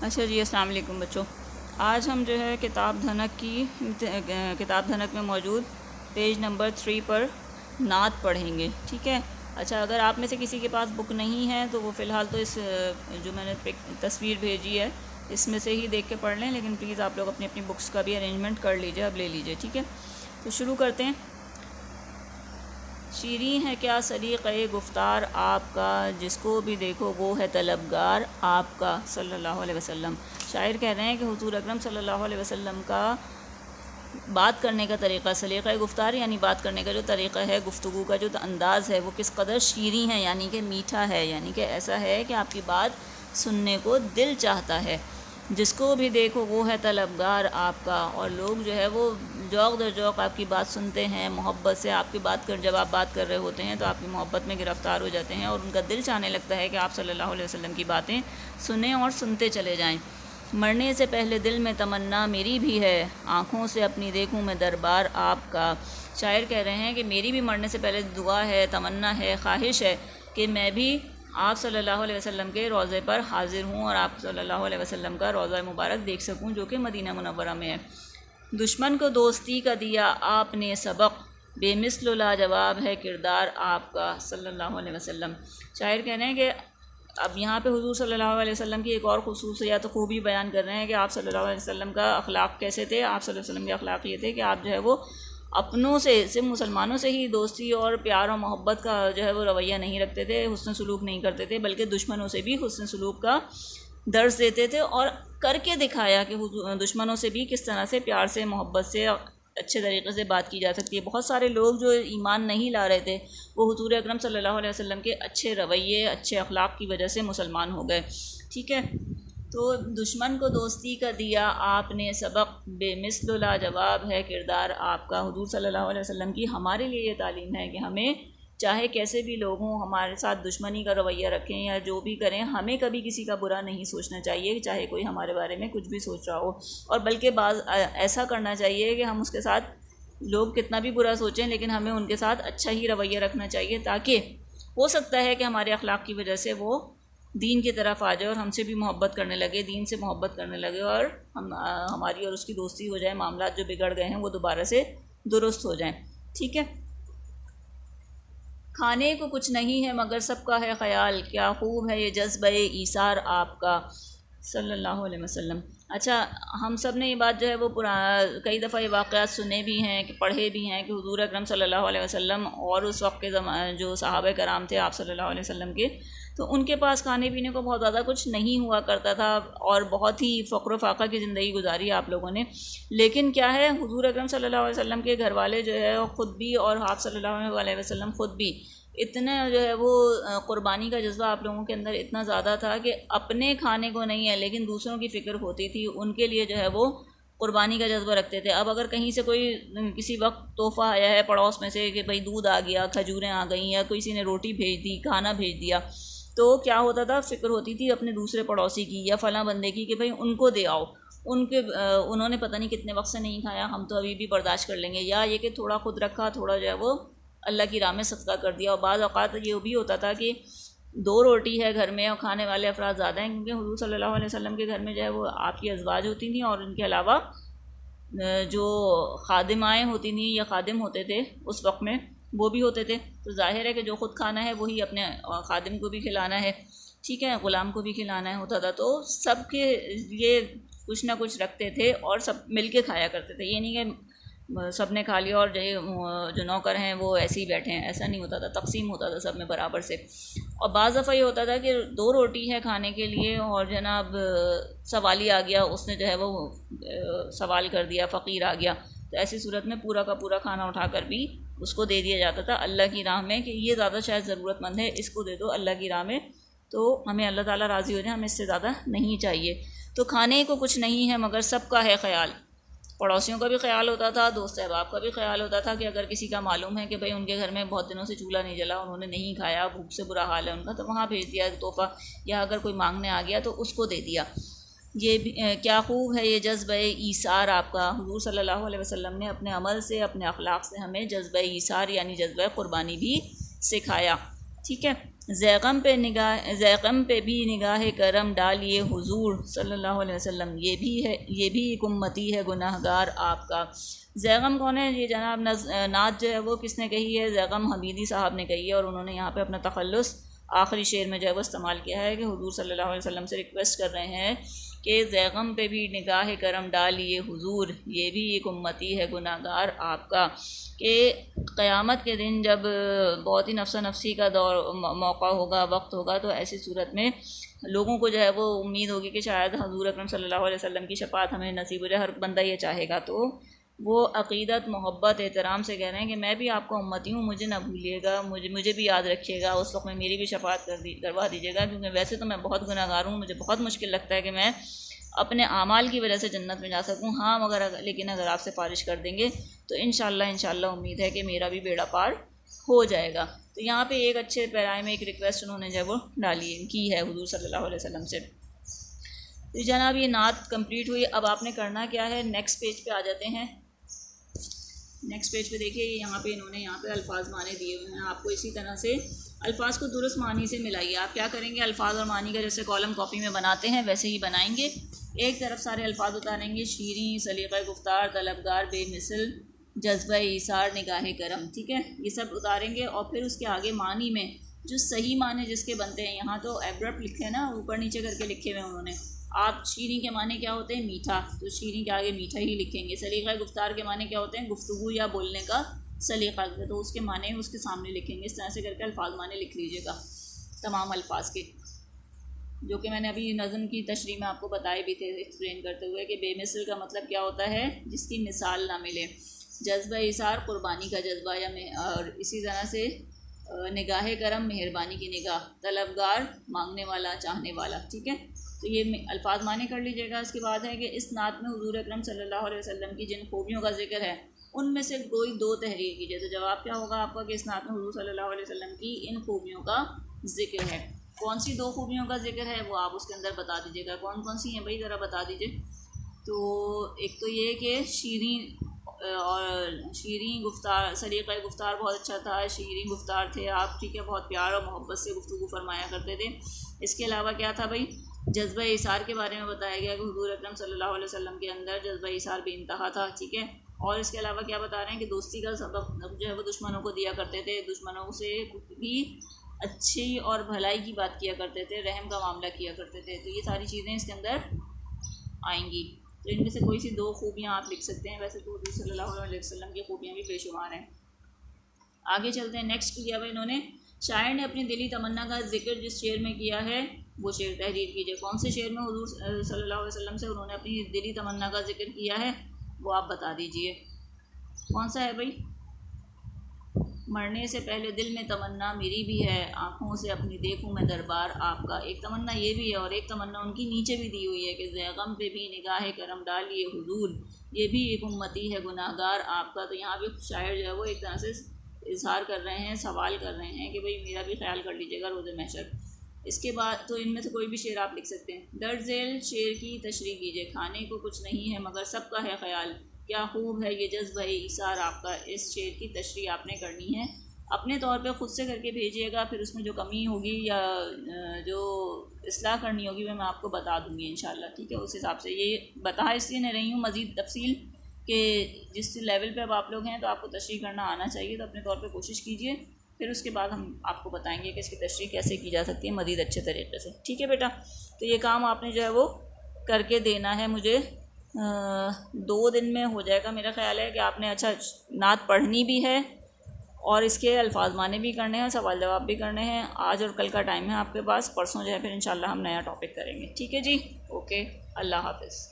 اچھا جی، السلام علیکم بچوں۔ آج ہم جو ہے کتاب دھنک میں موجود پیج نمبر 3 پر نعت پڑھیں گے، ٹھیک ہے۔ اچھا، اگر آپ میں سے کسی کے پاس بک نہیں ہے تو وہ فی الحال تو اس جو میں نے تصویر بھیجی ہے اس میں سے ہی دیکھ کے پڑھ لیں، لیکن پلیز آپ لوگ اپنی اپنی بکس کا بھی ارینجمنٹ کر لیجئے، اب لے لیجئے، ٹھیک ہے۔ تو شروع کرتے ہیں۔ شیریں ہے کیا سلیقہ گفتار آپ کا، جس کو بھی دیکھو وہ ہے طلبگار آپ کا، صلی اللہ علیہ وسلم۔ شاعر کہہ رہے ہیں کہ حضور اکرم صلی اللہ علیہ وسلم کا بات کرنے کا طریقہ، سلیقہ گفتار یعنی بات کرنے کا جو طریقہ ہے، گفتگو کا جو انداز ہے، وہ کس قدر شیریں ہے، یعنی کہ میٹھا ہے، یعنی کہ ایسا ہے کہ آپ کی بات سننے کو دل چاہتا ہے۔ جس کو بھی دیکھو وہ ہے طلبگار آپ کا، اور لوگ جو ہے وہ ذوق در ذوق آپ کی بات سنتے ہیں، محبت سے آپ کی بات جب آپ بات کر رہے ہوتے ہیں تو آپ کی محبت میں گرفتار ہو جاتے ہیں، اور ان کا دل چاہنے لگتا ہے کہ آپ صلی اللہ علیہ وسلم کی باتیں سنیں اور سنتے چلے جائیں۔ مرنے سے پہلے دل میں تمنا میری بھی ہے، آنکھوں سے اپنی دیکھوں میں دربار آپ کا۔ شاعر کہہ رہے ہیں کہ میری بھی مرنے سے پہلے دعا ہے، تمنا ہے، خواہش ہے کہ میں بھی آپ صلی اللہ علیہ وسلم کے روضے پر حاضر ہوں اور آپ صلی اللہ علیہ وسلم کا روضہ مبارک دیکھ سکوں، جو کہ مدینہ منورہ میں ہے۔ دشمن کو دوستی کا دیا آپ نے سبق، بے مثل و لاجواب ہے کردار آپ کا، صلی اللہ علیہ وسلم۔ شاعر کہہ رہے ہیں کہ اب یہاں پہ حضور صلی اللہ علیہ وسلم کی ایک اور خصوصیت خوبی بیان کر رہے ہیں کہ آپ صلی اللہ علیہ وسلم کا اخلاق کیسے تھے۔ آپ صلی اللہ علیہ وسلم کے اخلاق یہ تھے کہ آپ جو ہے وہ اپنوں سے صرف مسلمانوں سے ہی دوستی اور پیار و محبت کا جو ہے وہ رویہ نہیں رکھتے تھے، حسن سلوک نہیں کرتے تھے، بلکہ دشمنوں سے بھی حسن سلوک کا درس دیتے تھے، اور کر کے دکھایا کہ دشمنوں سے بھی کس طرح سے پیار سے، محبت سے، اچھے طریقے سے بات کی جا سکتی ہے۔ بہت سارے لوگ جو ایمان نہیں لا رہے تھے وہ حضور اکرم صلی اللہ علیہ وسلم کے اچھے رویے، اچھے اخلاق کی وجہ سے مسلمان ہو گئے، ٹھیک ہے۔ تو دشمن کو دوستی کا دیا آپ نے سبق، بے مثل و لاجواب ہے کردار آپ کا۔ حضور صلی اللہ علیہ وسلم کی ہمارے لیے یہ تعلیم ہے کہ ہمیں چاہے کیسے بھی لوگ ہوں، ہمارے ساتھ دشمنی کا رویہ رکھیں یا جو بھی کریں، ہمیں کبھی کسی کا برا نہیں سوچنا چاہیے، چاہے کوئی ہمارے بارے میں کچھ بھی سوچ رہا ہو، اور بلکہ ایسا کرنا چاہیے کہ ہم اس کے ساتھ لوگ کتنا بھی برا سوچیں لیکن ہمیں ان کے ساتھ اچھا ہی رویہ رکھنا چاہیے، تاکہ ہو سکتا ہے کہ ہمارے اخلاق کی وجہ سے وہ دین کی طرف آ جائے اور ہم سے بھی محبت کرنے لگے، دین سے محبت کرنے لگے، اور ہماری اور اس کی دوستی ہو جائے، معاملات جو بگڑ گئے ہیں وہ دوبارہ سے درست ہو جائیں، ٹھیک ہے۔ کھانے کو کچھ نہیں ہے مگر سب کا ہے خیال، کیا خوب ہے یہ جذبہ ایثار آپ کا، صلی اللہ علیہ وسلم۔ اچھا، ہم سب نے یہ بات جو ہے وہ کئی دفعہ یہ واقعات سنے بھی ہیں، کہ پڑھے بھی ہیں کہ حضور اکرم صلی اللہ علیہ وسلم اور اس وقت کے جو صحابہ کرام تھے آپ صلی اللہ علیہ وسلم کے، تو ان کے پاس کھانے پینے کو بہت زیادہ کچھ نہیں ہوا کرتا تھا، اور بہت ہی فقر و فاقہ کی زندگی گزاری آپ لوگوں نے۔ لیکن کیا ہے، حضور اکرم صلی اللہ علیہ وسلم کے گھر والے جو ہے خود بھی، اور آپ صلی اللہ علیہ وسلم خود بھی، اتنا جو ہے وہ قربانی کا جذبہ آپ لوگوں کے اندر اتنا زیادہ تھا کہ اپنے کھانے کو نہیں ہے لیکن دوسروں کی فکر ہوتی تھی، ان کے لیے جو ہے وہ قربانی کا جذبہ رکھتے تھے۔ اب اگر کہیں سے کوئی کسی وقت تحفہ آیا ہے پڑوس میں سے کہ بھئی دودھ آ گیا، کھجوریں آ گئیں، یا کسی نے روٹی بھیج دی، کھانا بھیج دیا، تو کیا ہوتا تھا، فکر ہوتی تھی اپنے دوسرے پڑوسی کی یا فلاں بندے کی کہ بھئی ان کو دے آؤ، انہوں نے پتہ نہیں کتنے وقت سے نہیں کھایا، ہم تو ابھی بھی برداشت کر لیں گے، یا یہ کہ تھوڑا خود رکھا، تھوڑا جو ہے وہ اللہ کی راہ میں صدقہ کر دیا۔ اور بعض اوقات یہ بھی ہوتا تھا کہ 2 روٹی ہے گھر میں اور کھانے والے افراد زیادہ ہیں، کیونکہ حضور صلی اللہ علیہ وسلم کے گھر میں جو ہے وہ آپ کی ازواج ہوتی تھیں، اور ان کے علاوہ جو خادمائیں ہوتی تھیں یا خادم ہوتے تھے اس وقت میں وہ بھی ہوتے تھے، تو ظاہر ہے کہ جو خود کھانا ہے وہی اپنے خادم کو بھی کھلانا ہے، ٹھیک ہے، غلام کو بھی کھلانا ہے ہوتا تھا، تو سب کے یہ کچھ نہ کچھ رکھتے تھے اور سب مل کے کھایا کرتے تھے۔ یہ نہیں کہ سب نے کھا لیا اور جو نوکر ہیں وہ ایسے ہی بیٹھے ہیں، ایسا نہیں ہوتا تھا، تقسیم ہوتا تھا سب میں برابر سے۔ اور بعض دفعہ یہ ہوتا تھا کہ 2 روٹی ہے کھانے کے لیے، اور جناب سوالی آ گیا، اس نے جو ہے وہ سوال کر دیا، فقیر آ گیا، تو ایسی صورت میں پورا کا پورا کھانا اٹھا کر بھی اس کو دے دیا جاتا تھا اللہ کی راہ میں، کہ یہ زیادہ شاید ضرورت مند ہے، اس کو دے دو اللہ کی راہ میں، تو ہمیں اللہ تعالیٰ راضی ہو جائے، ہمیں اس سے زیادہ نہیں چاہیے۔ تو کھانے کو کچھ نہیں ہے مگر سب کا ہے خیال، پڑوسیوں کا بھی خیال ہوتا تھا، دوست احباب کا بھی خیال ہوتا تھا کہ اگر کسی کا معلوم ہے کہ بھئی ان کے گھر میں بہت دنوں سے چولہا نہیں جلا، انہوں نے نہیں کھایا، بھوک سے برا حال ہے ان کا، تو وہاں بھیج دیا تحفہ، یا اگر کوئی مانگنے آ گیا تو اس کو دے دیا۔ یہ بھی کیا خوب ہے یہ جذبہ ایثار آپ کا، حضور صلی اللہ علیہ وسلم نے اپنے عمل سے، اپنے اخلاق سے ہمیں جذبہ ایثار یعنی جذبہ قربانی بھی سکھایا، ٹھیک ہے۔ ذیغم پہ بھی نگاہ کرم ڈالیے حضور صلی اللہ علیہ وسلم، یہ بھی ایک امتی ہے گناہ گار آپ کا۔ ذیغم کون ہے؟ یہ جناب نعت جو ہے وہ کس نے کہی ہے؟ ذیغم حمیدی صاحب نے کہی ہے، اور انہوں نے یہاں پہ اپنا تخلص آخری شعر میں جو ہے وہ استعمال کیا ہے کہ حضور صلی اللہ علیہ وسلم سے ریکویسٹ کر رہے ہیں کہ ذیغم پہ بھی نگاہ کرم ڈالیے حضور، یہ بھی ایک امتی ہے گناہ گار آپ کا، کہ قیامت کے دن جب بہت ہی نفس نفسی کا موقع ہوگا، وقت ہوگا، تو ایسی صورت میں لوگوں کو جو ہے وہ امید ہوگی کہ شاید حضور اکرم صلی اللہ علیہ وسلم کی شفاعت ہمیں نصیب ہو جائے، ہر بندہ یہ چاہے گا۔ تو وہ عقیدت، محبت، احترام سے کہہ رہے ہیں کہ میں بھی آپ کا امتی ہوں، مجھے نہ بھولیے گا، مجھے بھی یاد رکھیے گا، اس وقت میں میری بھی شفاعت کروا دیجیے گا، کیونکہ ویسے تو میں بہت گناہ گار ہوں، مجھے بہت مشکل لگتا ہے کہ میں اپنے اعمال کی وجہ سے جنت میں جا سکوں، ہاں لیکن اگر آپ سفارش کر دیں گے تو انشاءاللہ امید ہے کہ میرا بھی بیڑا پار ہو جائے گا۔ تو یہاں پہ ایک اچھے پیرائے میں ایک ریکویسٹ انہوں نے جو وہ کی ہے حضور صلی اللہ علیہ وسلم سے۔ تو جناب یہ نعت کمپلیٹ ہوئی، اب آپ نے کرنا کیا ہے؟ نیکسٹ پیج پہ آ جاتے ہیں۔ نیکسٹ پیج پہ دیکھیے یہاں پہ انہوں نے یہاں پہ الفاظ معنی دیے ہوئے ہیں، آپ کو اسی طرح سے الفاظ کو درست معنی سے ملائیے۔ آپ کیا کریں گے؟ الفاظ اور معنی کا جیسے کالم کاپی میں بناتے ہیں ویسے ہی بنائیں گے، ایک طرف سارے الفاظ اتاریں گے، شیریں، سلیقہ گفتار، طلبگار، بے مثل، جذبہ ایثار، نگاہ کرم، ٹھیک ہے، یہ سب اتاریں گے، اور پھر اس کے آگے معنی میں جو صحیح معنی جس کے بنتے ہیں، یہاں تو ایبرپٹ لکھے ہیں نا، اوپر نیچے کر کے لکھے ہوئے انہوں نے، آپ شیریں کے معنی کیا ہوتے ہیں؟ میٹھا، تو شیریں کے آگے میٹھا ہی لکھیں گے۔ سلیقہ گفتار کے معنی کیا ہوتے ہیں؟ گفتگو یا بولنے کا سلیقہ، تو اس کے معنی اس کے سامنے لکھیں گے، اس طرح سے کر کے الفاظ معنی لکھ لیجیے گا تمام الفاظ کے، جو کہ میں نے ابھی نظم کی تشریح میں آپ کو بتائے بھی تھے ایکسپلین کرتے ہوئے کہ بے مثل کا مطلب کیا ہوتا ہے؟ جس کی مثال نہ ملے، جذبہ ایثار قربانی کا جذبہ، اور اسی طرح سے نگاہ کرم مہربانی کی نگاہ، طلبگار مانگنے والا، چاہنے والا، ٹھیک ہے، تو یہ الفاظ معنی کر لیجیے گا۔ اس کے بعد ہے کہ اس نعت میں حضور اکرم صلی اللہ علیہ وسلم کی جن خوبیوں کا ذکر ہے ان میں سے کوئی دو تحریر کیجیے، تو جواب کیا ہوگا آپ کا کہ اس نعت میں حضور صلی اللہ علیہ وسلم کی ان خوبیوں کا ذکر ہے۔ کون سی دو خوبیوں کا ذکر ہے وہ آپ اس کے اندر بتا دیجیے گا، کون کون سی ہیں بھائی ذرا بتا دیجیے۔ تو ایک تو یہ کہ شیریں گفتار، سلیقہ گفتار بہت اچھا تھا، شیریں گفتار تھے آپ، ٹھیک ہے، بہت پیار اور محبت سے گفتگو فرمایا کرتے تھے۔ اس کے علاوہ کیا تھا بھائی؟ جذبہ ایثار کے بارے میں بتایا گیا کہ حضور اکرم صلی اللہ علیہ وسلم کے اندر جذبہ ایثار بے انتہا تھا، ٹھیک ہے، اور اس کے علاوہ کیا بتا رہے ہیں کہ دوستی کا سبب جو ہے وہ دشمنوں کو دیا کرتے تھے، دشمنوں سے بھی اچھی اور بھلائی کی بات کیا کرتے تھے، رحم کا معاملہ کیا کرتے تھے، تو یہ ساری چیزیں اس کے اندر آئیں گی۔ تو ان میں سے کوئی سی دو خوبیاں آپ لکھ سکتے ہیں، ویسے تو حضور صلی اللہ علیہ وسلم کی خوبیاں بھی بے شمار ہیں۔ آگے چلتے ہیں، نیکسٹ کیا ہوا انہوں نے، شاعر نے اپنی دلی تمنا کا ذکر جس شعر میں کیا ہے وہ شعر تحریر کیجیے۔ کون سے شعر میں حضور صلی اللہ علیہ وسلم سے انہوں نے اپنی دلی تمنا کا ذکر کیا ہے وہ آپ بتا دیجئے، کون سا ہے بھائی؟ مرنے سے پہلے دل میں تمنا میری بھی ہے، آنکھوں سے اپنی دیکھوں میں دربار آپ کا، ایک تمنا یہ بھی ہے، اور ایک تمنا ان کی نیچے بھی دی ہوئی ہے کہ ذیغم پہ بھی نگاہ کرم ڈالیے حضور، یہ بھی ایک امتی ہے گناہ گار آپ کا۔ تو یہاں پہ شاعر جو ہے وہ ایک طرح سے اظہار کر رہے ہیں، سوال کر رہے ہیں کہ بھئی میرا بھی خیال کر لیجیے گا روز محشر۔ اس کے بعد تو ان میں سے کوئی بھی شعر آپ لکھ سکتے ہیں۔ درج ذیل شعر کی تشریح کیجیے، کھانے کو کچھ نہیں ہے مگر سب کا ہے خیال، کیا خوب ہے یہ جذبہ ایثار آپ کا۔ اس شعر کی تشریح آپ نے کرنی ہے، اپنے طور پہ خود سے کر کے بھیجیے گا، پھر اس میں جو کمی ہوگی یا جو اصلاح کرنی ہوگی وہ میں آپ کو بتا دوں گی انشاءاللہ، ٹھیک ہے، اس حساب سے۔ یہ بتا اس لیے نہیں رہی ہوں مزید تفصیل کہ جس لیول پہ اب آپ لوگ ہیں تو آپ کو تشریح کرنا آنا چاہیے، تو اپنے طور پہ کوشش کیجیے، پھر اس کے بعد ہم آپ کو بتائیں گے کہ اس کی تشریح کیسے کی جا سکتی ہے مزید اچھے طریقے سے، ٹھیک ہے بیٹا۔ تو یہ کام آپ نے جو ہے وہ کر کے دینا ہے مجھے، 2 دن میں ہو جائے گا میرا خیال ہے کہ آپ نے اچھا نعت پڑھنی بھی ہے اور اس کے الفاظ معنی بھی کرنے ہیں، سوال جواب بھی کرنے ہیں۔ آج اور کل کا ٹائم ہے آپ کے پاس، پرسوں جو ہے پھر انشاءاللہ ہم نیا ٹاپک کریں گے، ٹھیک ہے جی، اوکے، اللہ حافظ۔